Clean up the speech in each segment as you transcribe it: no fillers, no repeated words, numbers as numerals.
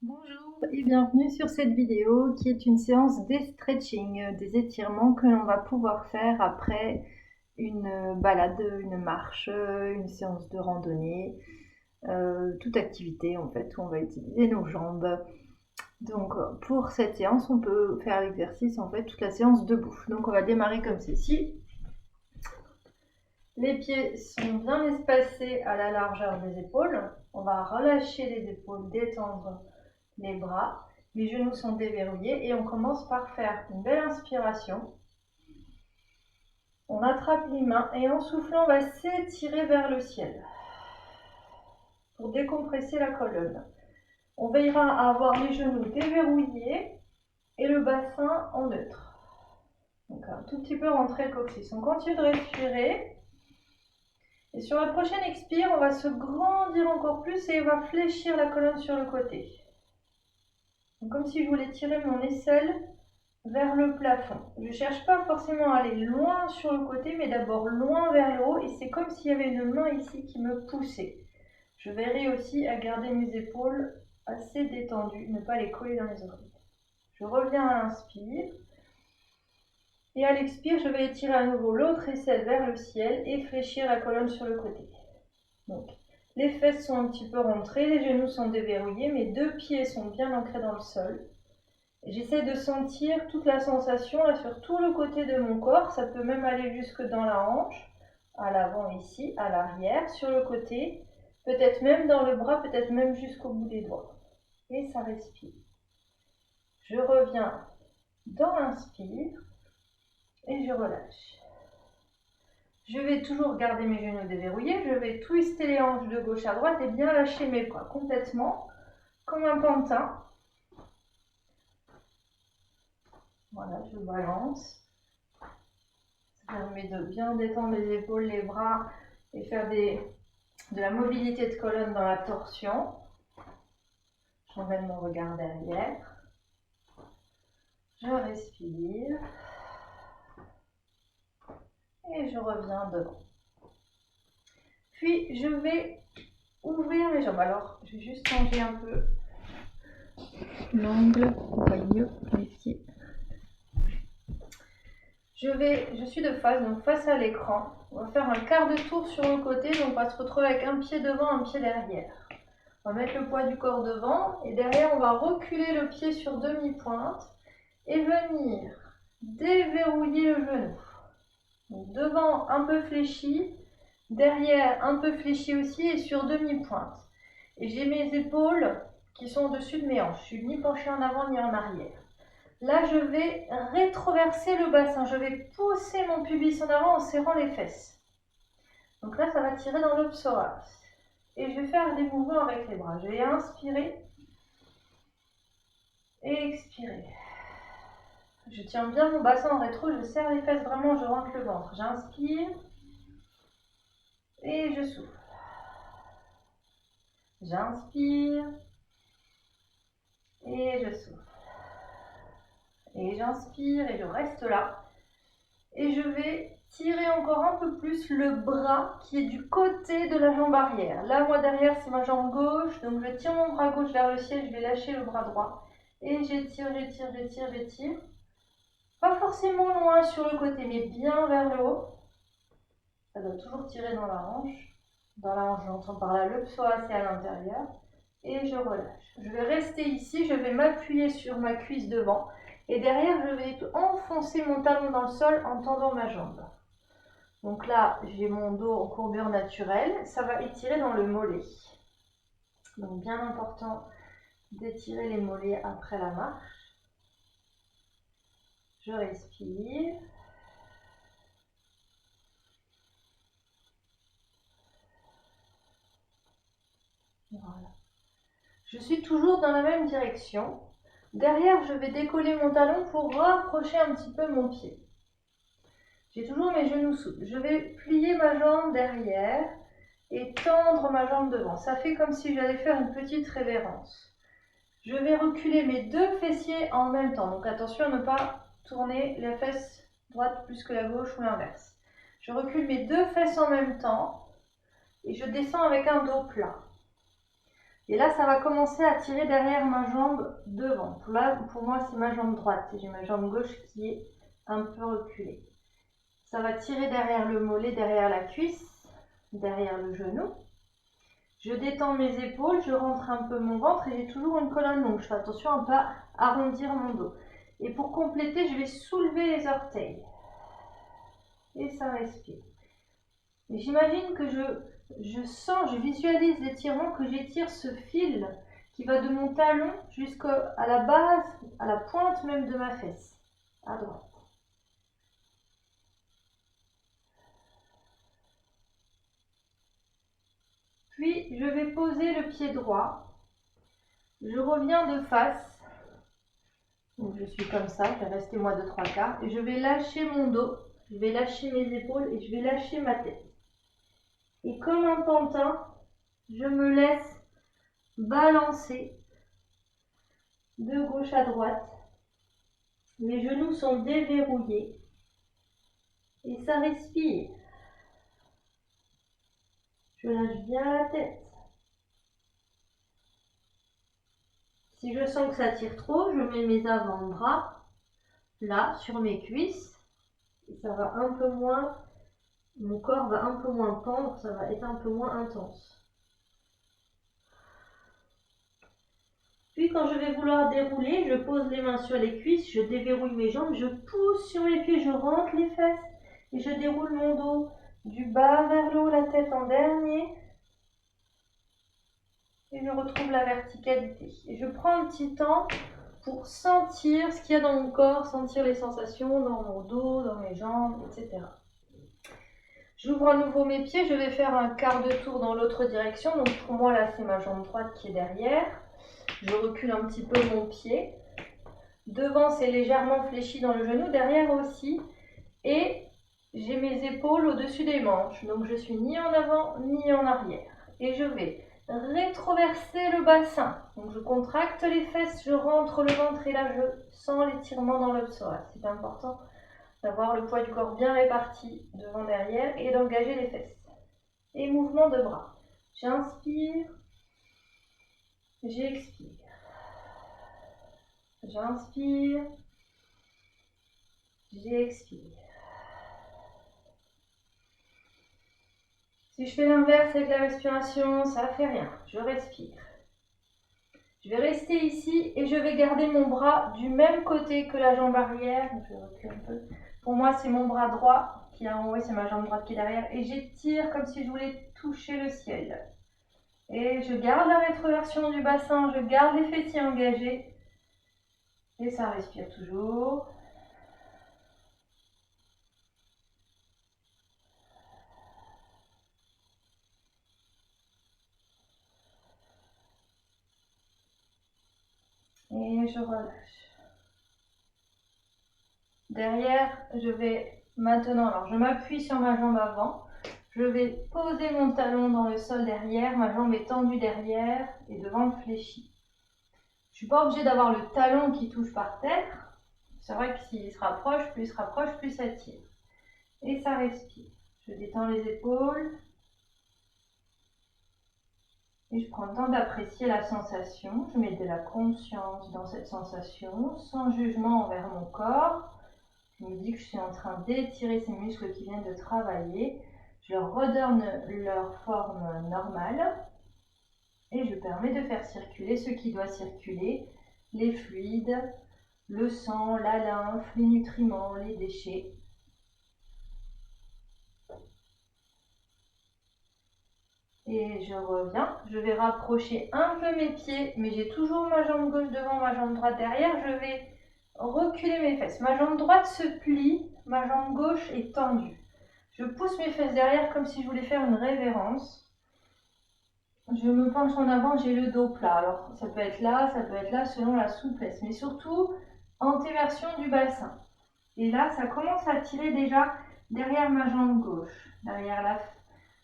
Bonjour et bienvenue sur cette vidéo qui est une séance des stretching, des étirements que l'on va pouvoir faire après une balade, une marche, une séance de randonnée, toute activité en fait où on va utiliser nos jambes. Donc pour cette séance on peut faire l'exercice en fait toute la séance debout. Donc on va démarrer comme ceci. Les pieds sont bien espacés à la largeur des épaules. On va relâcher les épaules, détendre les bras, les genoux sont déverrouillés et on commence par faire une belle inspiration. On attrape les mains et en soufflant, on va s'étirer vers le ciel pour décompresser la colonne. On veillera à avoir les genoux déverrouillés et le bassin en neutre. Donc un tout petit peu rentrer le coccyx. On continue de respirer. Et sur la prochaine expire, on va se grandir encore plus et on va fléchir la colonne sur le côté. Donc comme si je voulais tirer mon aisselle vers le plafond. Je ne cherche pas forcément à aller loin sur le côté, mais d'abord loin vers le haut. Et c'est comme s'il y avait une main ici qui me poussait. Je veillerai aussi à garder mes épaules assez détendues, ne pas les coller dans les oreilles. Je reviens à l'inspire. Et à l'expire, je vais étirer à nouveau l'autre aisselle vers le ciel et fléchir la colonne sur le côté. Donc, les fesses sont un petit peu rentrées, les genoux sont déverrouillés, mes deux pieds sont bien ancrés dans le sol. J'essaie de sentir toute la sensation là sur tout le côté de mon corps. Ça peut même aller jusque dans la hanche, à l'avant ici, à l'arrière, sur le côté, peut-être même dans le bras, peut-être même jusqu'au bout des doigts. Et ça respire. Je reviens dans l'inspire et je relâche. Je vais toujours garder mes genoux déverrouillés. Je vais twister les hanches de gauche à droite et bien lâcher mes bras complètement, comme un pantin. Voilà, je balance. Ça permet de bien détendre les épaules, les bras et faire de la mobilité de colonne dans la torsion. J'emmène mon regard derrière. Je respire. Et je reviens devant. Puis je vais ouvrir mes jambes. Alors, je vais juste changer un peu l'angle. On voit mieux mes pieds. Je suis de face, donc face à l'écran. On va faire un quart de tour sur le côté, donc on va se retrouver avec un pied devant, un pied derrière. On va mettre le poids du corps devant et derrière on va reculer le pied sur demi-pointe et venir déverrouiller le genou. Donc devant un peu fléchi, derrière un peu fléchi aussi et sur demi-pointe. Et j'ai mes épaules qui sont au-dessus de mes hanches. Je ne suis ni penchée en avant ni en arrière. Là, je vais rétroverser le bassin. Je vais pousser mon pubis en avant en serrant les fesses. Donc là, ça va tirer dans le psoas. Et je vais faire des mouvements avec les bras. Je vais inspirer et expirer. Je tiens bien mon bassin en rétro. Je serre les fesses vraiment. Je rentre le ventre. J'inspire et je souffle. J'inspire et je souffle. Et j'inspire et je reste là. Et je vais tirer encore un peu plus le bras qui est du côté de la jambe arrière. Là, moi derrière, c'est ma jambe gauche. Donc je tire mon bras gauche vers le ciel, je vais lâcher le bras droit. Et j'étire, j'étire, j'étire, j'étire. Pas forcément loin sur le côté, mais bien vers le haut. Ça doit toujours tirer dans la hanche. Dans la hanche, j'entends par là le psoas, c'est à l'intérieur. Et je relâche. Je vais rester ici, je vais m'appuyer sur ma cuisse devant. Et derrière, je vais enfoncer mon talon dans le sol en tendant ma jambe. Donc là, j'ai mon dos en courbure naturelle. Ça va étirer dans le mollet. Donc bien important d'étirer les mollets après la marche. Je respire. Voilà. Je suis toujours dans la même direction. Derrière, je vais décoller mon talon pour rapprocher un petit peu mon pied. J'ai toujours mes genoux souples. Je vais plier ma jambe derrière et tendre ma jambe devant. Ça fait comme si j'allais faire une petite révérence. Je vais reculer mes deux fessiers en même temps. Donc attention à ne pas tourner les fesses droite plus que la gauche ou l'inverse. Je recule mes deux fesses en même temps et je descends avec un dos plat. Et là, ça va commencer à tirer derrière ma jambe devant. Là, pour moi, c'est ma jambe droite. J'ai ma jambe gauche qui est un peu reculée. Ça va tirer derrière le mollet, derrière la cuisse, derrière le genou. Je détends mes épaules, je rentre un peu mon ventre et j'ai toujours une colonne longue. Je fais attention à ne pas arrondir mon dos. Et pour compléter, je vais soulever les orteils. Et ça respire. J'imagine que je sens, je visualise l'étirement, que j'étire ce fil qui va de mon talon jusqu'à la base, à la pointe même de ma fesse, à droite. Puis je vais poser le pied droit. Je reviens de face. Donc je suis comme ça, je vais rester moi de 3/4. Et je vais lâcher mon dos, je vais lâcher mes épaules et je vais lâcher ma tête. Et comme un pantin, je me laisse balancer de gauche à droite. Mes genoux sont déverrouillés. Et ça respire. Je lâche bien la tête. Si je sens que ça tire trop, je mets mes avant-bras là sur mes cuisses. Et ça va un peu moins, mon corps va un peu moins tendre, ça va être un peu moins intense. Puis quand je vais vouloir dérouler, je pose les mains sur les cuisses, je déverrouille mes jambes, je pousse sur mes pieds, je rentre les fesses et je déroule mon dos du bas vers le haut, la tête en dernier. Et je retrouve la verticalité. Et je prends un petit temps pour sentir ce qu'il y a dans mon corps, sentir les sensations dans mon dos, dans mes jambes, etc. J'ouvre à nouveau mes pieds, je vais faire un quart de tour dans l'autre direction. Donc pour moi là c'est ma jambe droite qui est derrière. Je recule un petit peu mon pied. Devant c'est légèrement fléchi dans le genou, derrière aussi. Et j'ai mes épaules au-dessus des manches. Donc je suis ni en avant ni en arrière. Et je vais rétroverser le bassin. Donc je contracte les fesses, je rentre le ventre et là je sens l'étirement dans le psoas. C'est important d'avoir le poids du corps bien réparti devant derrière et d'engager les fesses. Et mouvement de bras. J'inspire, j'expire. J'inspire, j'expire. Si je fais l'inverse avec la respiration, ça ne fait rien. Je respire. Je vais rester ici et je vais garder mon bras du même côté que la jambe arrière. Je recule un peu. Pour moi, c'est mon bras droit qui est en haut et c'est ma jambe droite qui est derrière. Et j'étire comme si je voulais toucher le ciel. Et je garde la rétroversion du bassin, je garde les fessiers engagés. Et ça respire toujours. Et je relâche. Derrière, je vais maintenant, alors je m'appuie sur ma jambe avant. Je vais poser mon talon dans le sol derrière, ma jambe est tendue derrière et devant fléchie. Je ne suis pas obligée d'avoir le talon qui touche par terre. C'est vrai que s'il se rapproche, plus ça tire. Et ça respire. Je détends les épaules. Et je prends le temps d'apprécier la sensation. Je mets de la conscience dans cette sensation, sans jugement envers mon corps. Je me dis que je suis en train d'étirer ces muscles qui viennent de travailler. Je leur redonne leur forme normale. Et je permets de faire circuler ce qui doit circuler, les fluides, le sang, la lymphe, les nutriments, les déchets. Et je reviens, je vais rapprocher un peu mes pieds, mais j'ai toujours ma jambe gauche devant, ma jambe droite derrière. Je vais reculer mes fesses. Ma jambe droite se plie, ma jambe gauche est tendue. Je pousse mes fesses derrière comme si je voulais faire une révérence. Je me penche en avant, j'ai le dos plat. Alors ça peut être là selon la souplesse, mais surtout antéversion du bassin. Et là, ça commence à tirer déjà derrière ma jambe gauche, derrière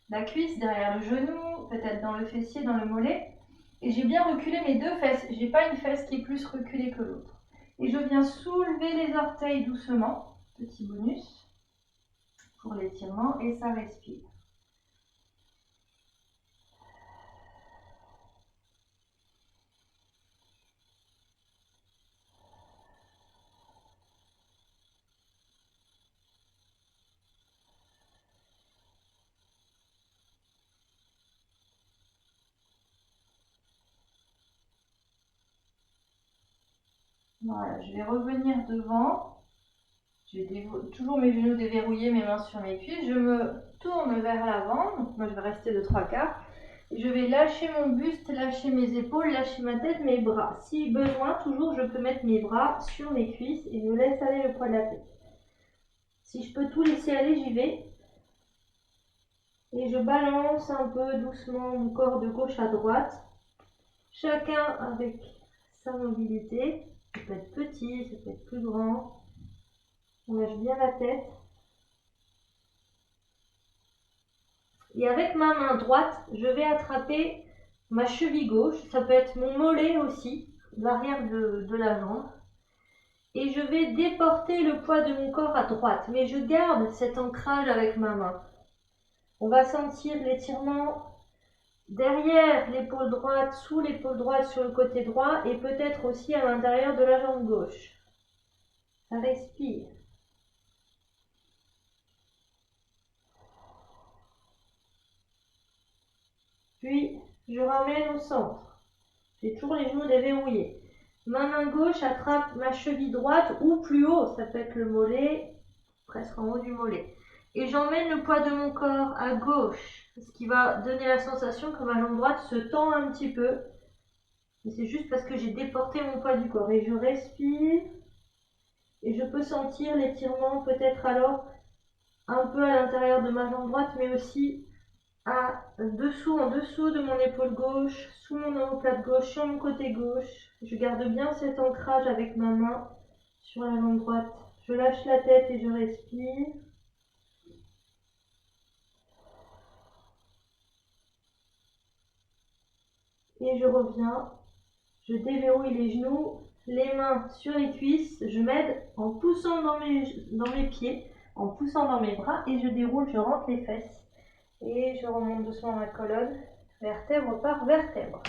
la cuisse, derrière le genou, peut-être dans le fessier, dans le mollet. Et j'ai bien reculé mes deux fesses. J'ai pas une fesse qui est plus reculée que l'autre. Et je viens soulever les orteils doucement, petit bonus pour l'étirement, et ça respire. Voilà, je vais revenir devant. J'ai toujours mes genoux déverrouillés, mes mains sur mes cuisses. Je me tourne vers l'avant. Donc moi, je vais rester de 3/4. Je vais lâcher mon buste, lâcher mes épaules, lâcher ma tête, mes bras. Si besoin, toujours, je peux mettre mes bras sur mes cuisses et je laisse aller le poids de la tête. Si je peux tout laisser aller, j'y vais. Et je balance un peu doucement mon corps de gauche à droite. Chacun avec sa mobilité. Ça peut être petit, ça peut être plus grand. On lâche bien la tête. Et avec ma main droite, je vais attraper ma cheville gauche. Ça peut être mon mollet aussi, l'arrière de la jambe. Et je vais déporter le poids de mon corps à droite. Mais je garde cet ancrage avec ma main. On va sentir l'étirement derrière l'épaule droite, sous l'épaule droite, sur le côté droit et peut-être aussi à l'intérieur de la jambe gauche. Ça respire. Puis, je ramène au centre. J'ai toujours les genoux déverrouillés. Ma main gauche attrape ma cheville droite ou plus haut, ça peut être le mollet, presque en haut du mollet. Et j'emmène le poids de mon corps à gauche, ce qui va donner la sensation que ma jambe droite se tend un petit peu. Mais c'est juste parce que j'ai déporté mon poids du corps. Et je respire. Et je peux sentir l'étirement peut-être alors un peu à l'intérieur de ma jambe droite, mais aussi en dessous de mon épaule gauche, sous mon omoplate gauche, sur mon côté gauche. Je garde bien cet ancrage avec ma main sur la jambe droite. Je lâche la tête et je respire. Et je reviens. Je déverrouille les genoux, les mains sur les cuisses. Je m'aide en poussant dans mes pieds, en poussant dans mes bras et je déroule, je rentre les fesses. Et je remonte doucement ma colonne, vertèbre par vertèbre.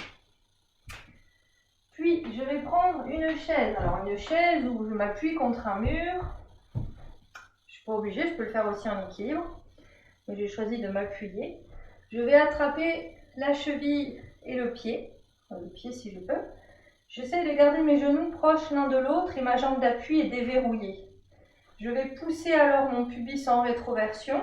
Puis, je vais prendre une chaise. Alors, une chaise où je m'appuie contre un mur. Je ne suis pas obligée, je peux le faire aussi en équilibre. Mais j'ai choisi de m'appuyer. Je vais attraper la cheville et le pied si je peux. J'essaie de garder mes genoux proches l'un de l'autre et ma jambe d'appui est déverrouillée. Je vais pousser alors mon pubis en rétroversion.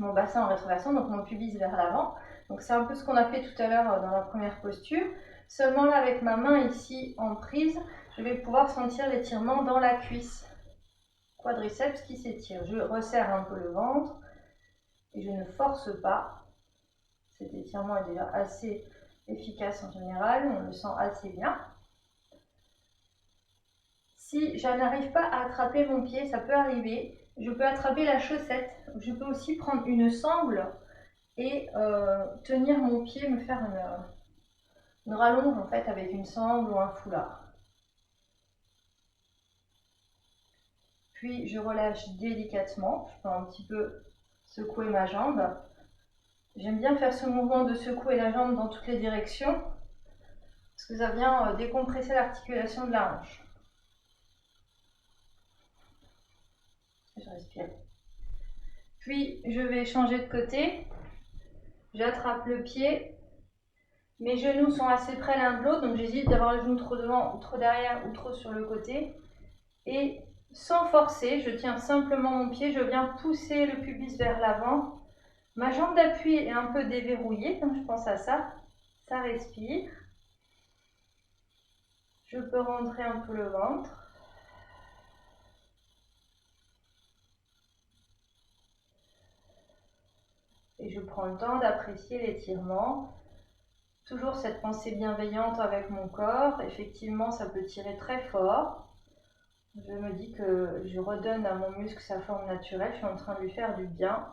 Mon bassin en rétroversion, donc mon pubis vers l'avant. Donc c'est un peu ce qu'on a fait tout à l'heure dans la première posture. Seulement là, avec ma main ici en prise, je vais pouvoir sentir l'étirement dans la cuisse. Quadriceps qui s'étire. Je resserre un peu le ventre et je ne force pas. Cet étirement est déjà assez efficace en général, on le sent assez bien. Si je n'arrive pas à attraper mon pied, ça peut arriver. Je peux attraper la chaussette. Je peux aussi prendre une sangle et tenir mon pied, me faire une rallonge en fait avec une sangle ou un foulard. Puis je relâche délicatement. Je peux un petit peu secouer ma jambe. J'aime bien faire ce mouvement de secouer la jambe dans toutes les directions parce que ça vient décompresser l'articulation de la hanche. Je respire. Puis je vais changer de côté. J'attrape le pied. Mes genoux sont assez près l'un de l'autre, donc j'hésite d'avoir le genou trop devant, ou trop derrière ou trop sur le côté. Et sans forcer, je tiens simplement mon pied, je viens pousser le pubis vers l'avant. Ma jambe d'appui est un peu déverrouillée, donc je pense à ça. Ça respire. Je peux rentrer un peu le ventre. Et je prends le temps d'apprécier l'étirement. Toujours cette pensée bienveillante avec mon corps. Effectivement, ça peut tirer très fort. Je me dis que je redonne à mon muscle sa forme naturelle. Je suis en train de lui faire du bien.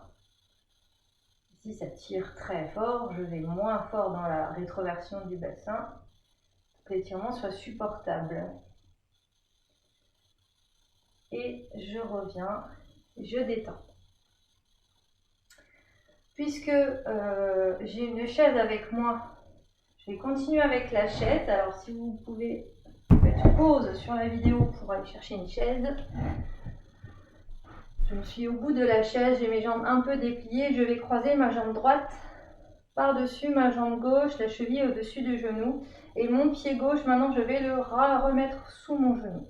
Si ça tire très fort, je vais moins fort dans la rétroversion du bassin pour que l'étirement soit supportable. Et je reviens, je détends. Puisque j'ai une chaise avec moi, je vais continuer avec la chaise. Alors si vous pouvez mettre pause sur la vidéo pour aller chercher une chaise. Je suis au bout de la chaise, j'ai mes jambes un peu dépliées. Je vais croiser ma jambe droite par-dessus ma jambe gauche, la cheville au-dessus du genou. Et mon pied gauche, maintenant, je vais le remettre sous mon genou.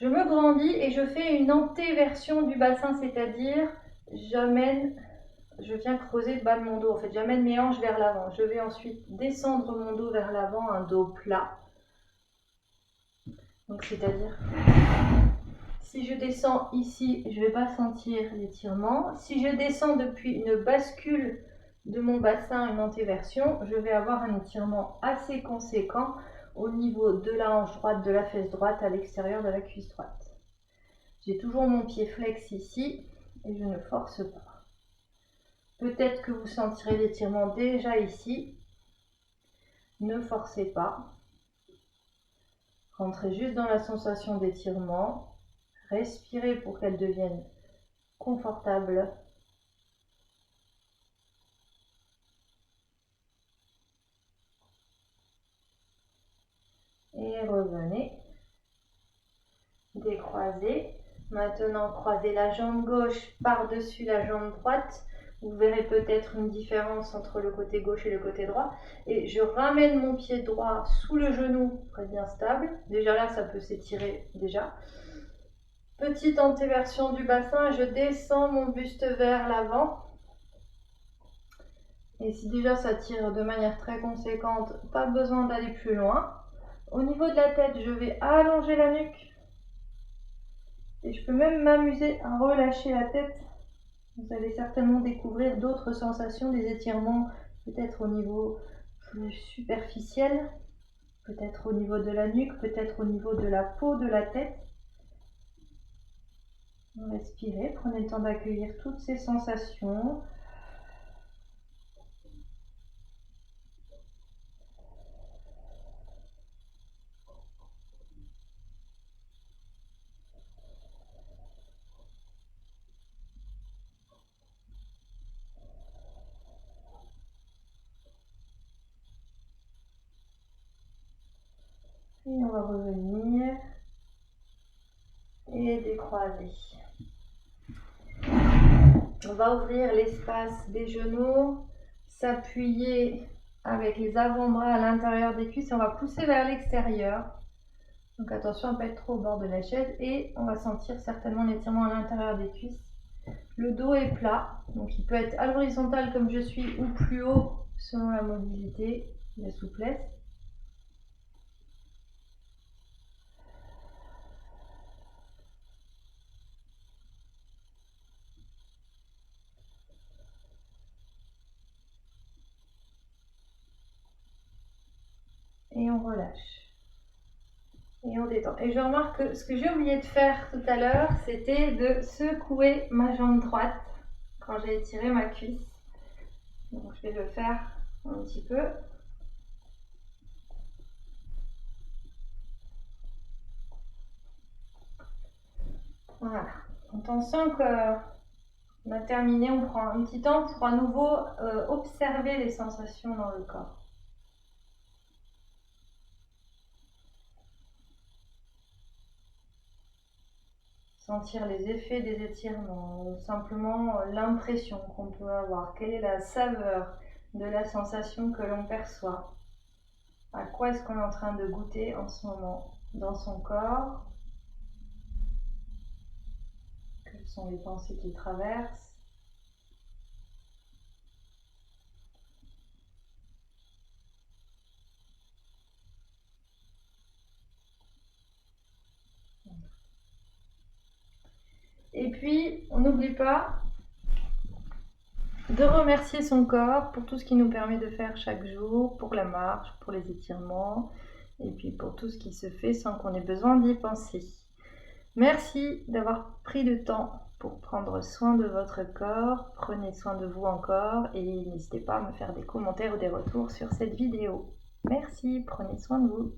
Je me grandis et je fais une antéversion du bassin, c'est-à-dire je viens creuser le bas de mon dos. En fait, j'amène mes hanches vers l'avant. Je vais ensuite descendre mon dos vers l'avant, un dos plat. Donc, c'est-à-dire, si je descends ici, je ne vais pas sentir l'étirement. Si je descends depuis une bascule de mon bassin, une antéversion, je vais avoir un étirement assez conséquent au niveau de la hanche droite, de la fesse droite, à l'extérieur de la cuisse droite. J'ai toujours mon pied flex ici et je ne force pas. Peut-être que vous sentirez l'étirement déjà ici. Ne forcez pas. Rentrez juste dans la sensation d'étirement. Respirez pour qu'elle devienne confortable. Et revenez. Décroisez. Maintenant, croisez la jambe gauche par-dessus la jambe droite. Vous verrez peut-être une différence entre le côté gauche et le côté droit. Et je ramène mon pied droit sous le genou, très bien stable. Déjà là, ça peut s'étirer déjà. Petite antéversion du bassin, je descends mon buste vers l'avant. Et si déjà ça tire de manière très conséquente, pas besoin d'aller plus loin. Au niveau de la tête, je vais allonger la nuque. Et je peux même m'amuser à relâcher la tête. Vous allez certainement découvrir d'autres sensations, des étirements, peut-être au niveau plus superficiel, peut-être au niveau de la nuque, peut-être au niveau de la peau de la tête. Respirez, prenez le temps d'accueillir toutes ces sensations. Et on va revenir et décroiser. On va ouvrir l'espace des genoux, s'appuyer avec les avant-bras à l'intérieur des cuisses et on va pousser vers l'extérieur. Donc attention à ne pas être trop au bord de la chaise et on va sentir certainement l'étirement à l'intérieur des cuisses. Le dos est plat, donc il peut être à l'horizontale comme je suis ou plus haut selon la mobilité, la souplesse. Et on relâche. Et on détend. Et je remarque que ce que j'ai oublié de faire tout à l'heure, c'était de secouer ma jambe droite quand j'ai étiré ma cuisse. Donc je vais le faire un petit peu. Voilà. Quand on sent qu'on a terminé, on prend un petit temps pour à nouveau observer les sensations dans le corps. Sentir les effets des étirements, ou simplement l'impression qu'on peut avoir. Quelle est la saveur de la sensation que l'on perçoit? À quoi est-ce qu'on est en train de goûter en ce moment dans son corps? Quelles sont les pensées qui traversent? Et puis, on n'oublie pas de remercier son corps pour tout ce qu'il nous permet de faire chaque jour, pour la marche, pour les étirements, et puis pour tout ce qui se fait sans qu'on ait besoin d'y penser. Merci d'avoir pris le temps pour prendre soin de votre corps. Prenez soin de vous encore et n'hésitez pas à me faire des commentaires ou des retours sur cette vidéo. Merci, prenez soin de vous.